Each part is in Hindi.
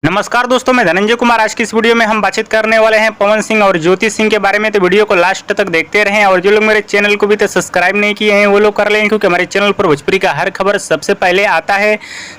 नमस्कार दोस्तों, मैं धनंजय कुमार। आज की इस वीडियो में हम बातचीत करने वाले हैं पवन सिंह और ज्योति सिंह के बारे में। तो वीडियो को लास्ट तक देखते रहें और जो लोग मेरे चैनल को भी तो सब्सक्राइब नहीं किए हैं वो लोग कर लें, क्योंकि हमारे चैनल पर भोजपुरी का हर खबर सबसे पहले आता है।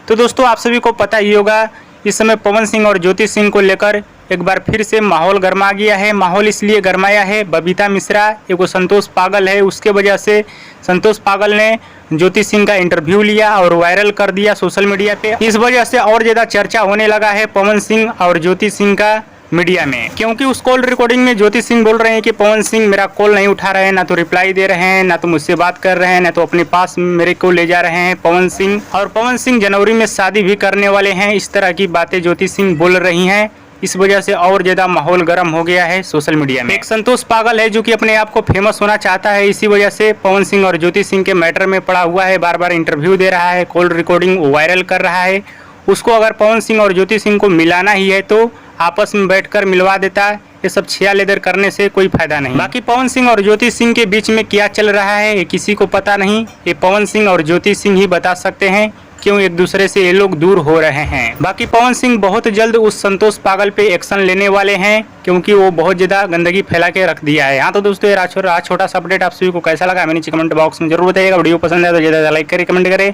तो दोस्तों, आप सभी को पता ही होगा, इस समय पवन सिंह और ज्योति सिंह को लेकर एक बार फिर से माहौल गर्मा गया है। माहौल इसलिए गर्माया है, बबीता मिश्रा एक संतोष पागल है, उसके वजह से संतोष पागल ने ज्योति सिंह का इंटरव्यू लिया और वायरल कर दिया सोशल मीडिया पे। इस वजह से और ज़्यादा चर्चा होने लगा है पवन सिंह और ज्योति सिंह का मीडिया में, क्योंकि उस कॉल रिकॉर्डिंग में ज्योति सिंह बोल रहे हैं कि पवन सिंह मेरा कॉल नहीं उठा रहे हैं, ना तो रिप्लाई दे रहे हैं, ना तो मुझसे बात कर रहे हैं, ना तो अपने पास मेरे को ले जा रहे हैं पवन सिंह। और पवन सिंह जनवरी में शादी भी करने वाले हैं। इस तरह की बातें ज्योति सिंह बोल रही हैं। इस वजह से और ज़्यादा माहौल गर्म हो गया है सोशल मीडिया में। एक संतोष पागल है जो कि अपने आप को फेमस होना चाहता है, इसी वजह से पवन सिंह और ज्योति सिंह के मैटर में पड़ा हुआ है। बार बार इंटरव्यू दे रहा है, कॉल रिकॉर्डिंग वायरल कर रहा है। उसको अगर पवन सिंह और ज्योति सिंह को मिलाना ही है तो आपस में बैठकर मिलवा देता है। ये सब छिया लेदर करने से कोई फायदा नहीं। बाकी पवन सिंह और ज्योति सिंह के बीच में क्या चल रहा है ये किसी को पता नहीं। ये पवन सिंह और ज्योति सिंह ही बता सकते हैं क्यों एक दूसरे से ये लोग दूर हो रहे हैं। बाकी पवन सिंह बहुत जल्द उस संतोष पागल पे एक्शन लेने वाले हैं, क्योंकि वो बहुत ज़्यादा गंदगी फैला के रख दिया है। हाँ तो दोस्तों, ये छोटा सा अपडेट आप सभी को कैसा लगा हमें नीचे कमेंट बॉक्स में जरूर बताइएगा। वीडियो पसंद है तो ज़्यादा लाइक करें, कमेंट करें,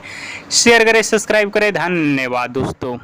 शेयर करें, सब्सक्राइब करें। धन्यवाद दोस्तों।